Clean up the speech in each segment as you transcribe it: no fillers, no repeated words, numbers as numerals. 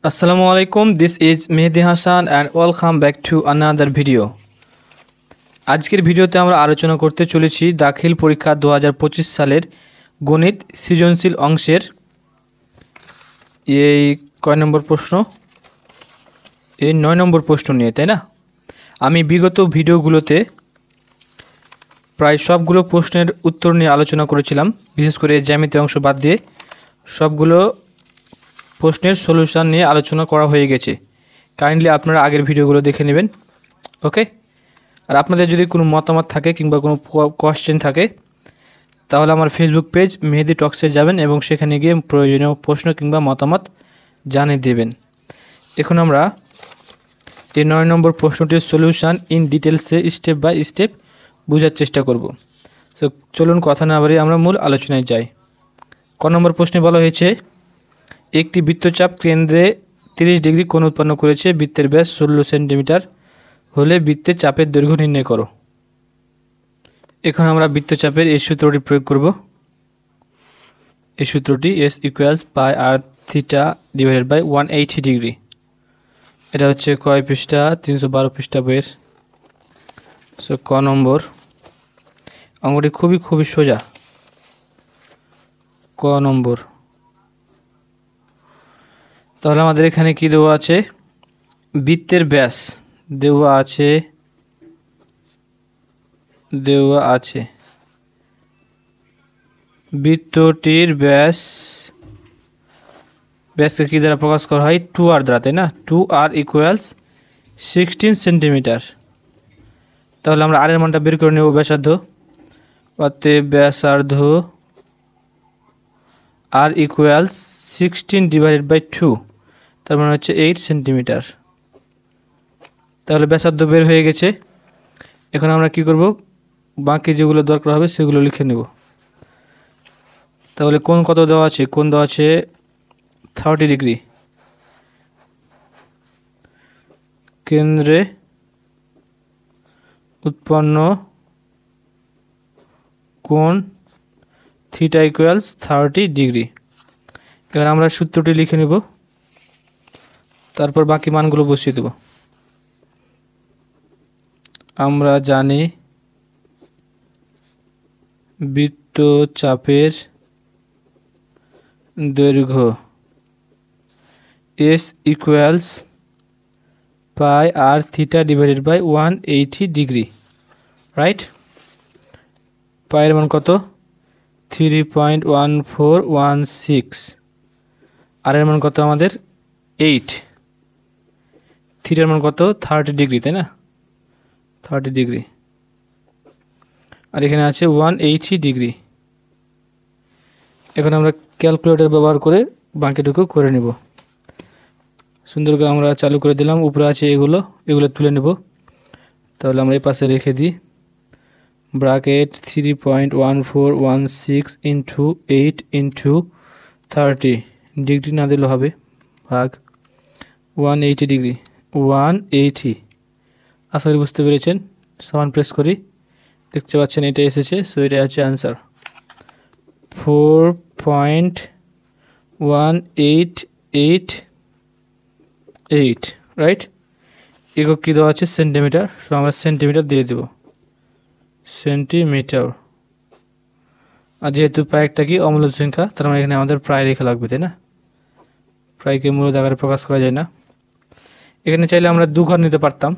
Assalamu alaikum, this is Mehdi Hassan and welcome back to another video. আজকের ভিডিওতে আমরা আলোচনা করতে চলেছি দাখিল পরীক্ষা 2025 সালের গণিত সৃজনশীল অংশের এই কয় নম্বর প্রশ্ন, এই 9 নম্বর প্রশ্ন নিয়ে, তাই না? আমি বিগত ভিডিওগুলোতে প্রায় সবগুলো প্রশ্নের উত্তর নিয়ে আলোচনা করেছিলাম, বিশেষ করে জ্যামিতি অংশ বাদ দিয়ে সবগুলো প্রশ্নের সলিউশন নিয়ে আলোচনা করা হয়ে গেছে। কাইন্ডলি আপনারা আগের ভিডিওগুলো দেখে নেবেন, ওকে? আর আপনাদের যদি কোনো মতামত থাকে কিংবা কোনো কোয়েশ্চেন থাকে তাহলে আমার ফেসবুক পেজ মেহেদি টক্সে যাবেন এবং সেখানে গিয়ে প্রয়োজনীয় প্রশ্ন কিংবা মতামত জানিয়ে দেবেন। এখন আমরা এই 9 নম্বর প্রশ্নটির সলিউশন ইন ডিটেলসে স্টেপ বাই স্টেপ বোঝার চেষ্টা করব। তো চলুন কথা না বাড়িয়ে আমরা মূল আলোচনায় যাই। ক নম্বর প্রশ্নে বলা হয়েছে, একটি বৃত্তচাপ কেন্দ্রে 30 ডিগ্রি কোণ উৎপন্ন করেছে, বৃত্তের ব্যাস 16 সেন্টিমিটার হলে বৃত্তের চাপের দৈর্ঘ্য নির্ণয় করো। এখন আমরা বৃত্তচাপের এই সূত্রটি প্রয়োগ করব। এই সূত্রটি S = pi R theta divided by 180 degree. এটা হচ্ছে কয় পৃষ্ঠা? 312 পৃষ্ঠা বইয়ের। সো ক নম্বর অঙ্কটি খুবই সোজা। ক নম্বর, তাহলে আমাদের এখানে কি দেওয়া আছে? বৃত্তের ব্যাস দেওয়া আছে বৃত্তটির ব্যাসকে কি দ্বারা প্রকাশ করা হয়? 2r দ্বারা, তাই না? 2r = 16 centimetre. তাহলে আমরা r এর মানটা বের করে নেব, ব্যাসার্ধ। অতএব ব্যাসার্ধ r = 16 ডিভাইডেড বাই 2, তার মানে হচ্ছে 8 সেন্টিমিটার। তাহলে ব্যাসার্ধ বের হয়ে গেছে। এখন আমরা কি করব? বাকি যেগুলো দরকার হবে সেগুলো লিখে নেব। তাহলে কোণ কত দেওয়া আছে? কোণ দেওয়া আছে 30 ডিগ্রি। কেন্দ্রে উৎপন্ন কোণ থিটা = 30 ডিগ্রি। এবার আমরা সূত্রটি লিখে নেব, তারপর বাকি মানগুলো বসিয়ে দেব। আমরা জানি বৃত্তচাপের দৈর্ঘ্য S = pi R theta divided by 180 degree, right? পায়ের মান কত? 3.1416। আর এর মান কত আমাদের? 8। থিটার মান কত? 30 ডিগ্রি, তাই না? 30 ডিগ্রি। আর এখানে আছে 180 ডিগ্রি। এখন আমরা ক্যালকুলেটর ব্যবহার করে বাকিটুকু করে নেব। সুন্দর করে আমরা চালু করে দিলাম। উপরে আছে এগুলো তুলে নেব। তাহলে আমরা এই পাশে রেখে দিই। ব্র্যাকেট 3.1416 ইন্টু 8 ইন্টু 30 ডিগ্রি না দিলে হবে, ভাগ 180 ডিগ্রি। 180, আশা করি বুঝতে পেরেছেন। সমান প্রেস করি, দেখতে পাচ্ছেন এটা এসেছে। সো এটা হচ্ছে অ্যান্সার 4.1888, রাইট? একক কী দেওয়া আছে? সেন্টিমিটার। সো আমরা সেন্টিমিটার দিয়ে দেব, সেন্টিমিটার। আর যেহেতু প্রায়টা কি অমূল্য সংখ্যা, তার মানে এখানে আমাদের প্রায় রেখা লাগবে, তাই না? প্রায়কে মূলত আকারে প্রকাশ করা যায় না। এখানে চাইলে আমরা 2 ঘর নিতে পারতাম,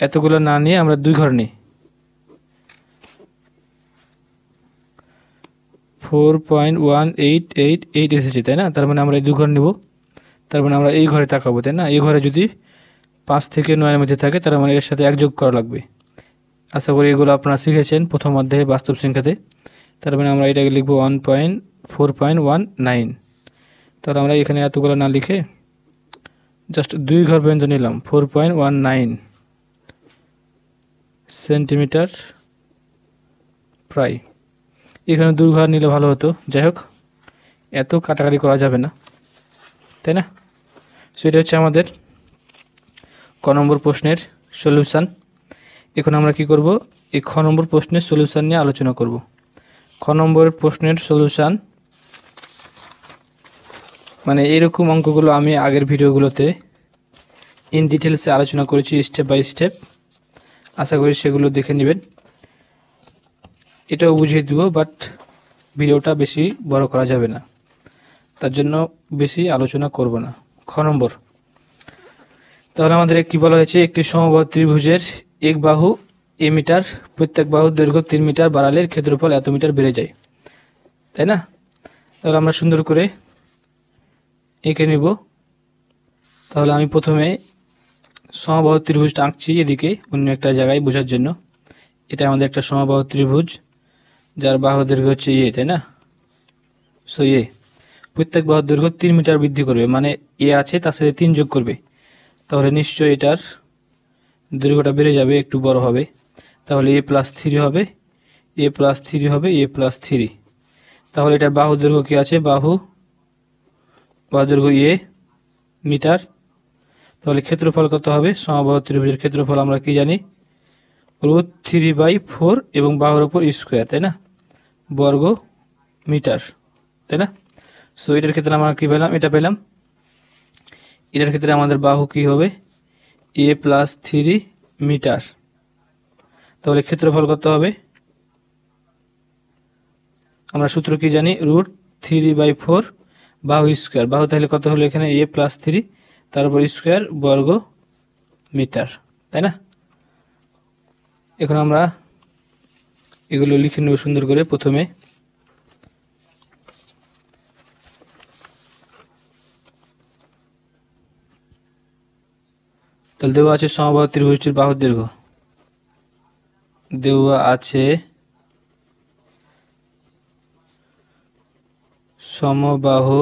এতগুলো না নিয়ে আমরা 2 ঘর নিই। 4.1888 এসেছে, তাই না? তার মানে আমরা এই 2 ঘর নিব। তার মানে আমরা এই ঘরে তাকাবো, তাই না? এই ঘরে যদি 5 থেকে 9 মধ্যে থাকে, তার মানে এর সাথে 1 যোগ করা লাগবে। আশা করি এগুলো আপনারা শিখেছেন প্রথম অধ্যায়ে বাস্তব সংখ্যাতে। তার মানে আমরা এটাকে লিখবো 4.19। তাহলে আমরা এখানে এতগুলো না লিখে জাস্ট 2 ঘর পর্যন্ত নিলাম। 4.19 সেন্টিমিটার প্রায়। এখানে 2 ঘর নিলে ভালো হতো। যাই হোক, এত কাটাকাটি করা যাবে না, তাই না? সেটা হচ্ছে আমাদের ক নম্বর প্রশ্নের সলিউশন। এখন আমরা কি করব? এই খ নম্বর প্রশ্নের সলিউশন নিয়ে আলোচনা করব। খ নম্বর প্রশ্নের সলিউশন মানে এরকম অঙ্কগুলো আমি আগের ভিডিওগুলোতে ইন ডিটেলসে আলোচনা করেছি স্টেপ বাই স্টেপ। আশা করি সেগুলো দেখে নেবেন। এটাও বুঝিয়ে দেব, বাট ভিডিওটা বেশি বড় করা যাবে না, তার জন্য বেশি আলোচনা করব না। খ নম্বর, তাহলে আমাদের কি বলা হয়েছে, একটি সমবাহু ত্রিভুজের এক বাহু এ মিটার, প্রত্যেক বাহুর দৈর্ঘ্য 3 মিটার বাড়ালে ক্ষেত্রফল এত মিটার বেড়ে যায়, তাই না? তাহলে আমরা সুন্দর করে এঁকে নিব। তাহলে আমি প্রথমে সমবাহু ত্রিভুজটা আঁকছি এদিকে অন্য একটা জায়গায় বোঝার জন্য। এটা আমাদের একটা সমবাহু ত্রিভুজ যার বাহু দৈর্ঘ্য হচ্ছে এ, তাই না? সো এ প্রত্যেক বাহুর দৈর্ঘ্য 3 মিটার বৃদ্ধি করবে, মানে এ আছে তার সাথে 3 যোগ করবে, তাহলে নিশ্চয়ই এটার দৈর্ঘ্যটা বেড়ে যাবে, একটু বড় হবে। তাহলে a+3 হবে, a+3 হবে, a+3। তাহলে এটার বাহু দৈর্ঘ্য কি আছে, বাহু দৈর্ঘ্য এ মিটার। তাহলে ক্ষেত্রফল কত হবে, সমবাহু ত্রিভুজের ক্ষেত্রফল আমরা কি জানি, √3/4 এবং বাহুর উপর স্কোয়ার, তাই না, বর্গ মিটার, তাই না? সো এটার ক্ষেত্রে আমরা কি পেলাম, এটা পেলাম। এটার ক্ষেত্রে আমাদের বাহু কি হবে, a+3 মিটার। তাহলে ক্ষেত্রফল কত হবে, আমরা সূত্র কি জানি, √3/4 বাহু স্কোয়ার। বাহু তাহলে কত হলো এখানে, a+3 তার উপর স্কোয়ার বর্গ মিটার, তাই না? এখন আমরা এগুলো লিখে নেব সুন্দর করে। প্রথমে তাহলে দেওয়া আছে সমবাহু ত্রিভুজটির বাহুর দৈর্ঘ্য, দেওয়া আছে সমবাহু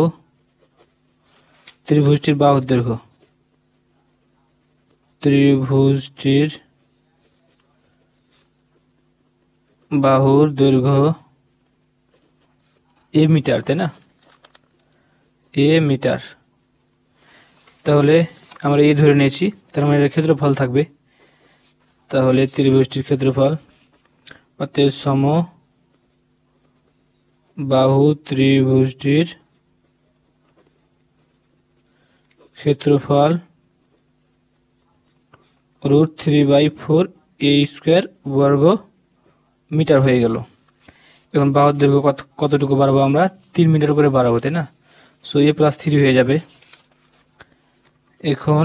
ত্রিভুজটির বাহুর দৈর্ঘ্য, ত্রিভুজটির বাহুর দৈর্ঘ্য এ মিটার, তাই না, এ মিটার। তাহলে আমরা এ ধরে নিয়েছি, তার মানে এর ক্ষেত্রফল থাকবে। তাহলে ত্রিভুজটির ক্ষেত্রফল অতএব সমবাহু ত্রিভুজটির ক্ষেত্রফল √3/4 a স্কোয়ার বর্গ মিটার হয়ে গেল। এখন বাহুর দৈর্ঘ্য কতটুকু বাড়াবো আমরা, 3 মিটার করে বাড়াবো, তাই না? সো a+3 হয়ে যাবে। এখন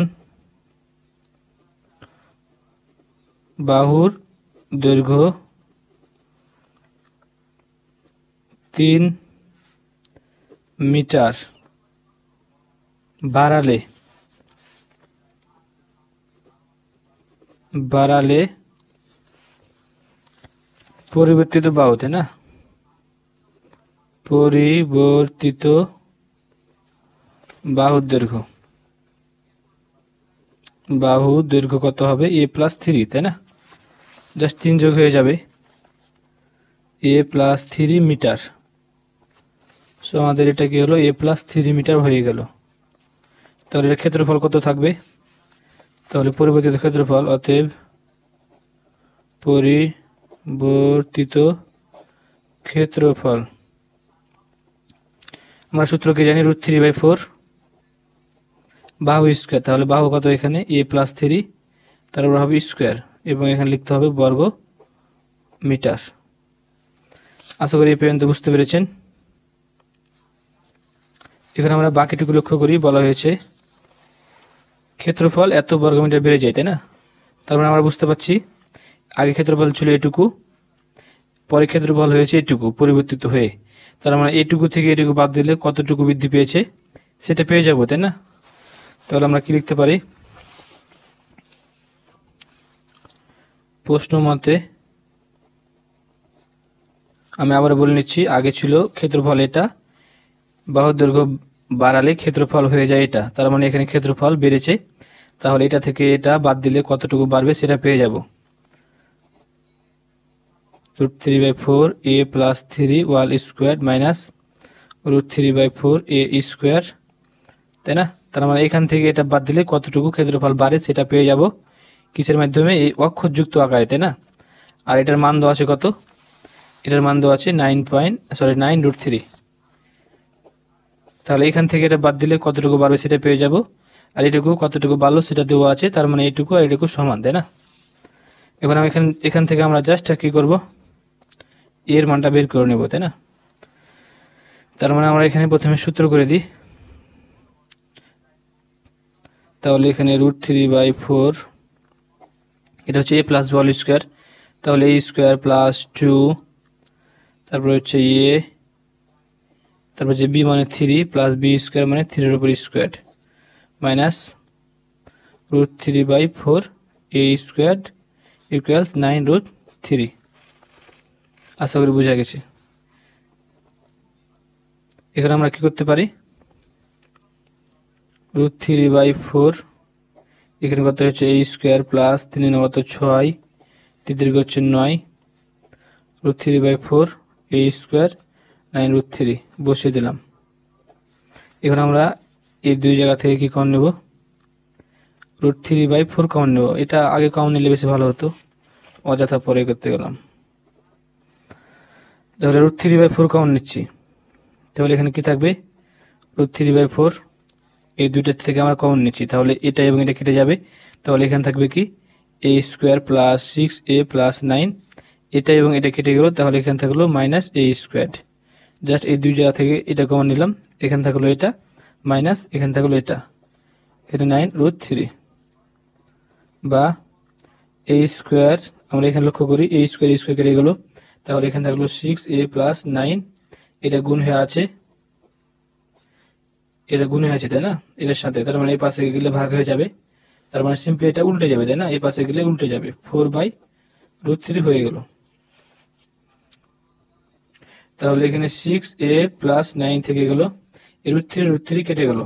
বাহুর দৈর্ঘ্য 3 মিটার বাড়ালে পরিবর্তিত বাহু, তাই না, পরিবর্তিত বাহুর দৈর্ঘ্য কত হবে, a+3, তাই না? জাস্ট 3 যোগ হয়ে যাবে, a+3 মিটার। সো আমাদের এটা কি হলো, a+3 মিটার হয়ে গেল। তাহলে এর ক্ষেত্রফল কত থাকবে, তাহলে পরিবর্তিত ক্ষেত্রফল অতএব পরিবর্তিত ক্ষেত্রফল আমরা সূত্র কি জানি, √3/4 বাহু স্কোয়ার। তাহলে বাহু কত এখানে, a+3 তারপর হবে স্কোয়ার এবং এখানে লিখতে হবে বর্গ মিটার। আশা করি এই পর্যন্ত বুঝতে পেরেছেন। এখানে আমরা বাকিটুকু লক্ষ্য করি, বলা হয়েছে ক্ষেত্রফল এত বর্গমিটার বেড়ে যায়, তাই না? তারপরে আমরা বুঝতে পারছি আগে ক্ষেত্রফল ছিল এটুকু, পরে ক্ষেত্রফল হয়েছে এটুকু পরিবর্তিত হয়ে। তার মানে এটুকু থেকে এটুকু বাদ দিলে কতটুকু বৃদ্ধি পেয়েছে সেটা পেয়ে যাব, তাই না? তাহলে আমরা কি লিখতে পারি, প্রশ্ন মতে, আমি আবার বলে নিচ্ছি, আগে ছিল ক্ষেত্রফল এটা, বাহুর দৈর্ঘ্য বাড়ালে ক্ষেত্রফল হয়ে যায় এটা, তার মানে এখানে ক্ষেত্রফল বেড়েছে। তাহলে এটা থেকে এটা বাদ দিলে কতটুকু বাড়বে সেটা পেয়ে যাব, √3/4 a+3 wall square minus √3/4 a square, তাই না? তার মানে এখান থেকে এটা বাদ দিলে কতটুকু ক্ষেত্রফল বাড়ে সেটা পেয়ে যাব কিসের মাধ্যমে, এই অক্ষরযুক্ত আকারে, তাই না? আর এটার মান দেওয়া আছে কত, এটার মান দেওয়া আছে 9√3। তাহলে এখান থেকে এটা বাদ দিলে কতটুকু বাড়বে সেটা পেয়ে যাব, আর এটুকু কতটুকু বাড়লো সেটা দেওয়া আছে, তার মানে এইটুকু আর এটুকু সমান, তাই না? এখন আমি এখান থেকে আমরা জাস্ট কি করব, এর মানটা বের করে নেব, তাই না? তার মানে আমরা এখানে প্রথমে সূত্র করে দিই। তাহলে এখানে √3/4, এটা হচ্ছে a প্লাস বল স্কোয়ার, তাহলে a স্কোয়ার প্লাস 2, তারপরে হচ্ছে a, তারপর যে b মানে 3 প্লাস b স্কোয়ার মানে 3 এর উপর square minus √3/4 a square equals 9√3। আশা করি বোঝা গেছে। এখানে আমরা কি করতে পারি, √3/4 এখানে কত হচ্ছে a স্কোয়ার প্লাস 3 কত 6, 3 হচ্ছে 9, √3/4 a স্কোয়ার 9√3 বসিয়ে দিলাম। এখন আমরা এই দুই জায়গা থেকে কি কমন নেব, √3/4 কমন নেব। এটা আগে কমন নিলে বেশি ভালো হতো, অযথা পরে করতে গেলাম। তাহলে √3/4 কমন নিচ্ছি, তাহলে এখানে কি থাকবে, √3/4 এই দুইটার থেকে আমরা কমন নিচ্ছি, তাহলে এটা এবং এটা কেটে যাবে। তাহলে এখানে থাকবে কি a square plus 6a plus 9, এটা এবং এটা কেটে গেল, তাহলে এখানে থাকলো মাইনাস a স্কোয়ার। জাস্ট এই দুই জায়গা থেকে এটা কমন নিলাম, এখানে থাকলো এটা মাইনাস, এখানে থাকলো এটা, এখানে 9√3 বা a স্কোয়ার, আমরা এখানে লক্ষ্য করি a স্কোয়ার স্কোয়ার কেটে গেল, তাহলে এখানে থাকলো 6a প্লাস 9, এটা গুণ হয়ে আছে, এটা গুণ হয়ে আছে, তাই না, এটার সাথে, তার মানে এই পাশে গেলে ভাগ হয়ে যাবে, তার মানে সিম্পলি এটা উল্টে যাবে, তাই না, এই পাশে গেলে উল্টে যাবে, 4/√3 হয়ে গেল। তাহলে এখানে 6a প্লাস 9 থেকে গেল, √3 কেটে গেল,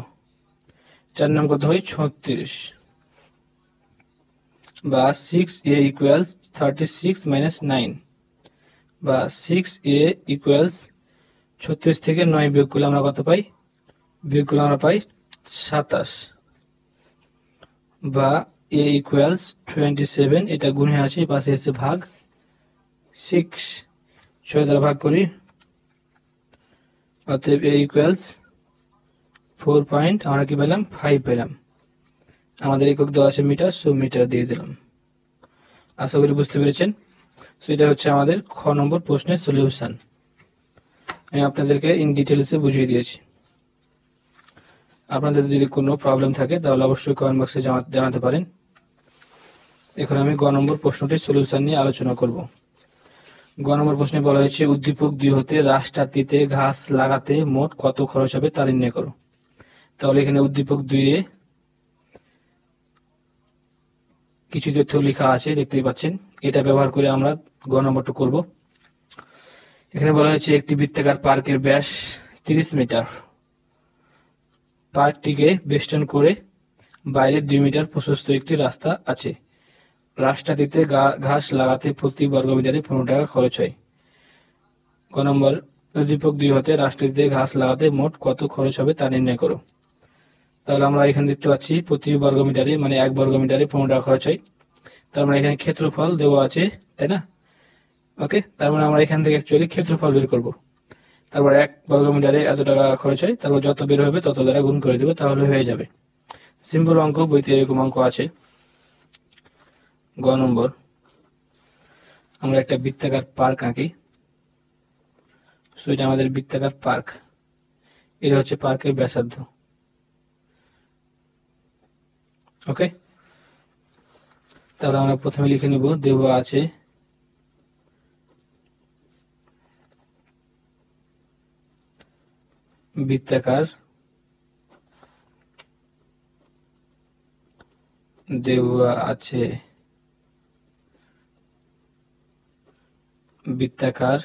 4 নাম কত হয় 36, বা 6a ইকুয়ালস 36 মাইনাস 9, বা 6a ইকুয়ালস 36 থেকে 9 বিয়োগ করলে আমরা কত পাই, বিয়োগ করলে আমরা পাই 27, বা a ইকুয়ালস 27, এটা গুণ হয়ে আছে, পাশে এসে ভাগ 6, 6 দ্বারা ভাগ করি, অতএব a ইকুয়ালস 4 আমরা কি পেলাম 5 পেলাম। আমাদের একক দেওয়া আছে মিটার, সো মিটার দিয়ে দিলাম। আশা করি বুঝতে পেরেছেন। সো এটা হচ্ছে আমাদের খ নম্বর প্রশ্নের সলিউশন। আমি আপনাদেরকে ইন ডিটেলসে বুঝিয়ে দিয়েছি। আপনাদের যদি কোনো প্রবলেম থাকে তাহলে অবশ্যই কমেন্ট বক্সে জানাতে পারেন। এখন আমি গ নম্বর প্রশ্নটির সলিউশন নিয়ে আলোচনা করব। গ নম্বর প্রশ্নে বলা হয়েছে উদ্দীপক 2 হতে রাস্তাটিতে ঘাস লাগাতে মোট কত খরচ হবে তা নির্ণয় করো। তাহলে এখানে উদ্দীপক 2 এ কিছু তথ্য লেখা আছে, দেখতেই পাচ্ছেন। এটা ব্যবহার করে আমরা গ নম্বরটা করব। এখানে বলা হয়েছে একটি বৃত্তাকার পার্কের ব্যাস 30 মিটার। পার্কটিকে বেষ্টন করে বাইরে 2 মিটার প্রশস্ত একটি রাস্তা আছে। রাস্তাটিতে ঘাস লাগাতে প্রতি বর্গমিটারে 15 টাকা খরচ হয়। গ নম্বর উদ্দীপক 2 হতে রাস্তাটিতে ঘাস লাগাতে মোট কত খরচ হবে তা নির্ণয় করো। তাহলে আমরা এখানে দেখতে পাচ্ছি প্রতি বর্গমিটারে মানে 1 বর্গমিটারে 15 টাকা খরচ হয়। তার মানে এখানে ক্ষেত্রফল দেওয়া আছে, তাই না? ওকে, তার মানে আমরা এখান থেকে অ্যাকচুয়ালি ক্ষেত্রফল বের করব। তারপর 1 বর্গমিটারে এত টাকা খরচ হয়, তারপর যত বের হবে তত দ্বারা গুণ করে দেবো, তাহলে হয়ে যাবে। সিম্পল অঙ্ক, বইতে এরকম অঙ্ক আছে। গ নম্বর আমরা একটা বৃত্তাকার পার্ক আঁকি। সো এটা আমাদের বৃত্তাকার পার্ক, এটা হচ্ছে পার্কের ব্যাসার্ধ। ওকে, তাহলে আমরা প্রথমে লিখে নিব, দেওয়া আছে বৃত্তাকার, দেওয়া আছে বৃত্তাকার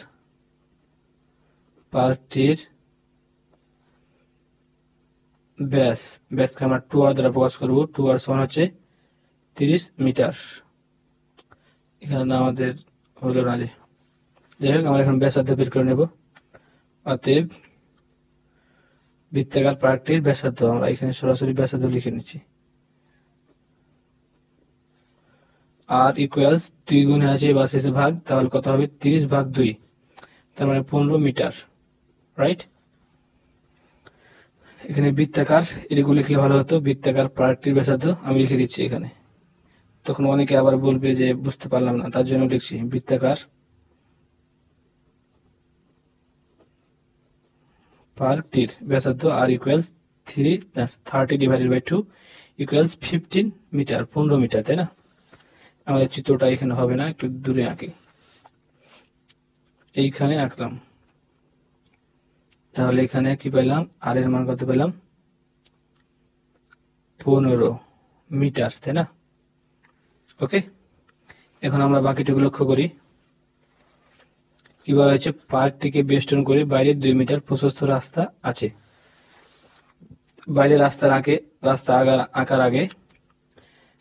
পার্কটির ব্যাস, ব্যাসকে আমরা 2r দ্বারা প্রকাশ করব। 2r সমান হচ্ছে 30 মিটার। এখানে না আমাদের হলো না, যাই হোক আমরা এখন ব্যাসার্ধ বের করে নেব। অতএব বৃত্তাকার পার্কটির ব্যাসার্ধ, আমরা এখানে সরাসরি ব্যাসার্ধ লিখে নিচ্ছি। আর ইকুয়ালস 2 গুণে আছে বা শেষে ভাগ, তাহলে কত হবে 30/2, তার মানে 15 মিটার, রাইট? এখানে বৃত্তাকার এটুকু লিখলে ভালো হতো, বৃত্তাকার পার্কটির ব্যাসার্ধ আমি লিখে দিচ্ছি এখানে। তখন অনেকে আবার বলবে যে বুঝতে পারলাম না, তার জন্য লিখছি বৃত্তাকার পার্কটির ব্যাসার্ধ আর ইকুয়ালস 30/2 ইকুয়ালস 15 মিটার, 15 মিটার, তাই না? আমাদের চিত্রটা এখানে হবে না, একটু দূরে আঁকি, এইখানে আঁকলাম। তাহলে এখানে কি পেলাম, আর এর মান কত পেলাম, 15 মিটার, তাই না? ওকে, এখন আমরা বাকিটুকু লক্ষ্য করি। কি বলা হয়েছে, পার্কটিকে বেষ্টন করে বাইরে 2 মিটার প্রশস্ত রাস্তা আছে। বাইরে রাস্তা আঁকার আগে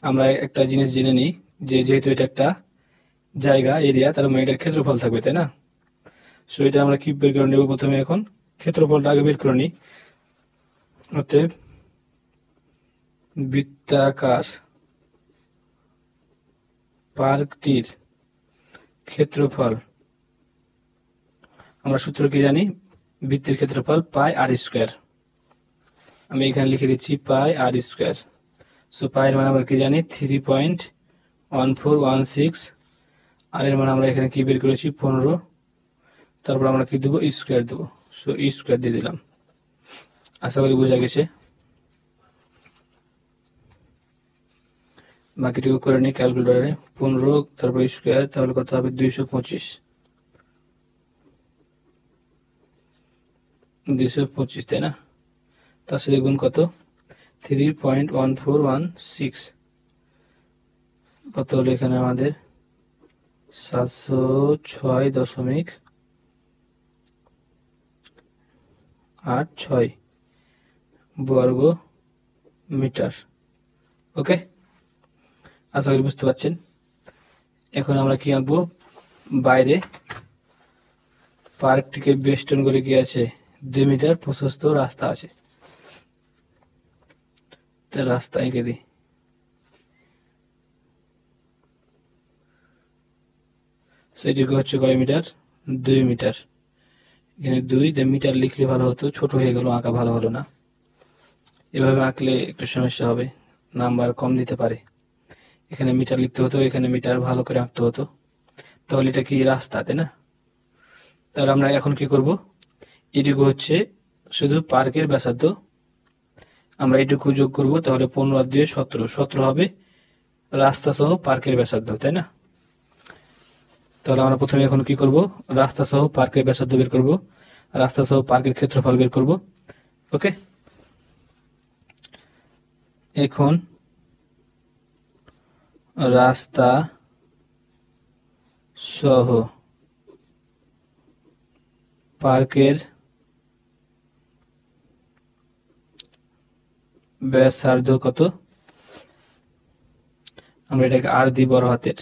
আমরা একটা জিনিস জেনে নিই, যে যেহেতু এটা একটা জায়গা, এরিয়া, তার মানে এটার ক্ষেত্রফল থাকবে, তাই না? সো এটা আমরা কি বের করে নেব, প্রথমে এখন ক্ষেত্রফলটা আগে বের করে নিই। অতএব বৃত্তাকার পার্কটির ক্ষেত্রফল, আমরা সূত্র কি জানি, বৃত্তের ক্ষেত্রফল পাই আর স্কোয়ার। আমি এখানে লিখে দিচ্ছি পাই আর স্কোয়ার। সো পায়ের মান আমরা কি জানি, 3.1416, আর এর মান আমরা এখানে কি বের করেছি, 15। তারপর আমরা কি দেবো, স্কোয়ার দেবো। সো স্কোয়ার দিয়ে দিলাম। আশা করি বোঝা গেছে। বাকিটুকু করে নিই ক্যালকুলেটরে। 15 তারপর স্কোয়ার, তাহলে কত হবে, 225, 225, তাই না? তার সাথে গুণ কত, 3.1416, কত হলো এখানে আমাদের 706.86 বর্গ মিটার। ওকে, আশা করি বুঝতে পারছেন। এখন আমরা কি আঁকবো, বাইরে পার্কটিকে বেষ্টন করে কি আছে, 2 মিটার প্রশস্ত রাস্তা আছে। তা রাস্তা এঁকে দিই। সেটিকে হচ্ছে কয় মিটার, 2 মিটার। এখানে 2 মিটার লিখলে ভালো হতো, ছোট হয়ে গেল, আঁকা ভালো হলো না। এভাবে আঁকলে একটু সমস্যা হবে, নাম্বার কম দিতে পারে। এখানে মিটার লিখতে হতো, এখানে মিটার ভালো করে আঁকতে হতো। তাহলে এটা কি রাস্তা, তাই না? তাহলে আমরা এখন কি করব, এটুকু হচ্ছে শুধু পার্কের ব্যাসার্ধ, আমরা এটুকু যোগ করব, তাহলে 15 আর 2 17 হবে রাস্তা সহ পার্কের ব্যাসার্ধ, তাই না? তাহলে আমরা প্রথমে এখন কি করব, রাস্তা সহ পার্কের ব্যাসার্ধ বের করব, রাস্তা সহ পার্কের ক্ষেত্রফল বের করব। ওকে, এখন রাস্তা সহ পার্কের ব্যাসার্ধ কত, আমরা এটাকে আর দিই বড় হাতের,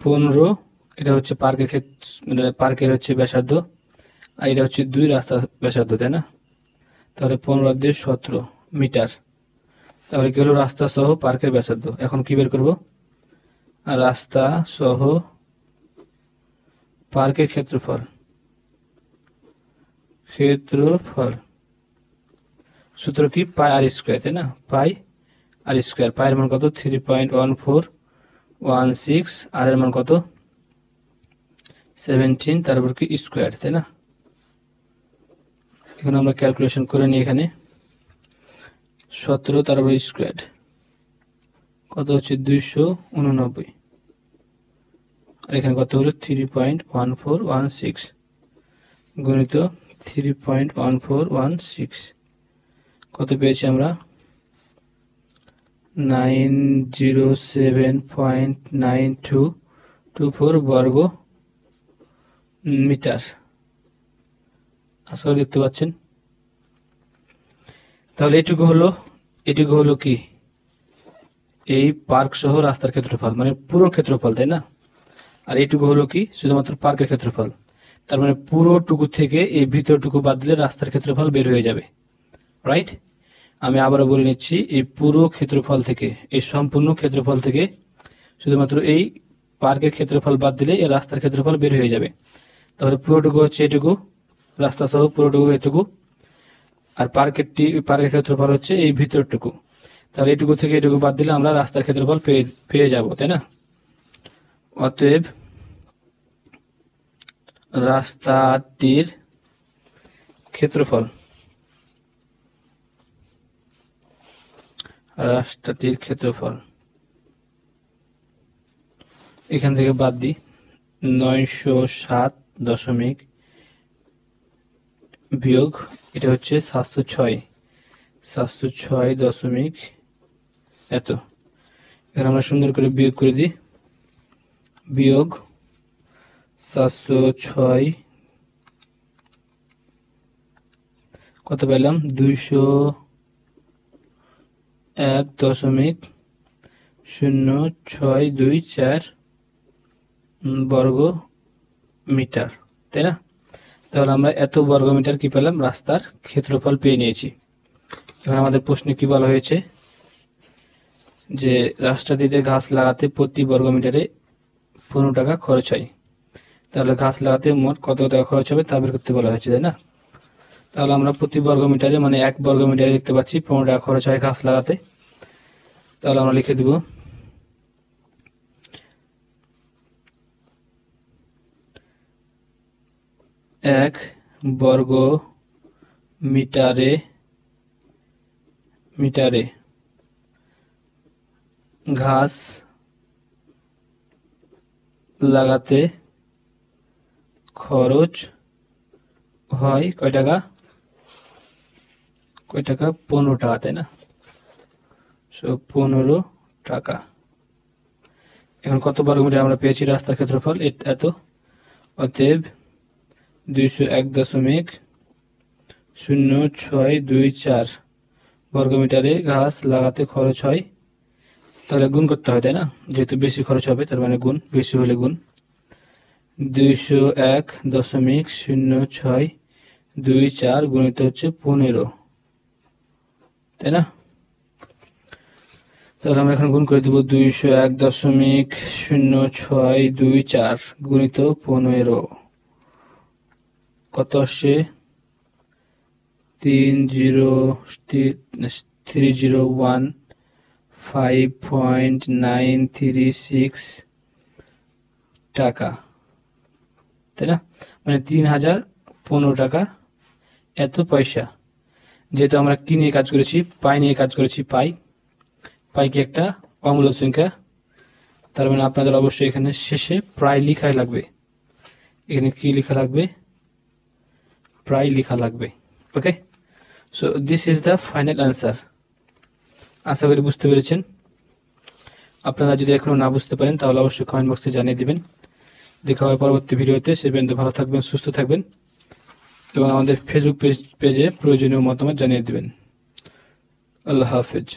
15, এটা হচ্ছে পার্কের পার্কের হচ্ছে ব্যাসার্ধ, আর এটা হচ্ছে 2 রাস্তার ব্যাসার্ধ, তাই না? তাহলে 15 আর 2 17 মিটার। তাহলে কি হলো, রাস্তা সহ পার্কের ব্যাসার্ধ। এখন কি বের করব, রাস্তা সহ পার্কের ক্ষেত্রফল, সূত্র কি, পাই আর স্কোয়ার, তাই না? পাই আর স্কোয়ার, পায়ের মান কত, 3.1416, আর এর মান কত, 17, তারপর কি স্কোয়ার, তাই না? এখন আমরা ক্যালকুলেশন করে নিই, এখানে 17 তারপর স্কোয়ার কত হচ্ছে, 289, আর এখানে কত হলো, 3.1416 গণিত 3.1416, কত পেয়েছি আমরা, 907.9224 বর্গ মিটার। আশা করি দেখতে পাচ্ছেন। তাহলে এটুকু হলো কি, এই পার্ক সহ রাস্তার ক্ষেত্রফল, মানে পুরো ক্ষেত্রফল, তাই না? আর এইটুকু হলো কি, শুধুমাত্র পার্কের ক্ষেত্রফল। তার মানে পুরোটুকু থেকে এই ভিতরটুকু বাদ দিলে রাস্তার ক্ষেত্রফল বের হয়ে যাবে, রাইট? আমি আবারও বলে নিচ্ছি, এই পুরো ক্ষেত্রফল থেকে, এই সম্পূর্ণ ক্ষেত্রফল থেকে শুধুমাত্র এই পার্কের ক্ষেত্রফল বাদ দিলে এই রাস্তার ক্ষেত্রফল বের হয়ে যাবে। তাহলে পুরোটুকু হচ্ছে এটুকু, রাস্তা সহ পুরোটুকু এটুকু। আর পার্কের ক্ষেত্রফল হচ্ছে এই ভিতরটুকু। তাহলে এটুকু থেকে এটুকু বাদ দিলে আমরা রাস্তার ক্ষেত্রফল পেয়ে যাব, তাই না? অতএব রাস্তাটির ক্ষেত্রফল এখান থেকে বাদ দিই, 907 দশমিক বিয়োগ এটা হচ্ছে 706 দশমিক এত। এখানে আমরা সুন্দর করে বিয়োগ করে দিই, বিয়োগ 706 কত পেলাম, 201.0624 বর্গ মিটার, তাই না? তাহলে আমরা এত বর্গ মিটার কি পেলাম, রাস্তার ক্ষেত্রফল পেয়ে নিয়েছি। এখন আমাদের প্রশ্নে কি বলা হয়েছে যে রাস্তাটিতে ঘাস লাগাতে প্রতি বর্গ মিটারে 15 টাকা খরচ হয়। তাহলে ঘাস লাগাতে মোট কত টাকা খরচ হবে তা বের করতে বলা হয়েছে, তাই না? তাহলে আমরা প্রতি বর্গ মিটারে মানে 1 বর্গ মিটারে দেখতে পাচ্ছি 15 টাকা খরচ হয় ঘাস লাগাতে। তাহলে আমরা লিখে দিব 1 বর্গ মিটারে ঘাস লাগাতে খরচ হয় কয় টাকা, 15 টাকা, তাই না? 15 টাকা। এখন কত বর্গ মিটার আমরা পেয়েছি রাস্তার ক্ষেত্রফল এত। অতএব 201.0624 বর্গ মিটারে ঘাস লাগাতে খরচ হয়। তাহলে গুণ করতে হয়, তাই না? যেহেতু বেশি খরচ হবে তার মানে গুণ, বেশি হলে গুণ। 201.0624 গুণিত হচ্ছে 15, তাই না? তাহলে আমরা এখন গুণ করে দেব 201.0624 গুণিত 15 কত আসছে, 301.536 টাকা, তাই না? মানে 3015 টাকা এত পয়সা। যেহেতু আমরা কি নিয়ে কাজ করেছি, পাই নিয়ে কাজ করেছি, পাই কি একটা অমূল্য সংখ্যা, তার মানে আপনাদের অবশ্যই এখানে শেষে প্রায় লেখাই লাগবে। এখানে কি লেখা লাগবে, প্রায় লেখা লাগবে। Okay, so this is the final answer. আশা করি বুঝতে পেরেছেন। আপনারা যদি এখনো না বুঝতে পারেন তাহলে অবশ্যই কমেন্ট বক্সে জানিয়ে দিবেন। দেখা হবে পরবর্তী ভিডিওতে। সে পর্যন্ত ভালো থাকবেন, সুস্থ থাকবেন এবং আমাদের ফেসবুক পেজে প্রয়োজনীয় মতামত জানিয়ে দিবেন। আল্লাহ হাফেজ।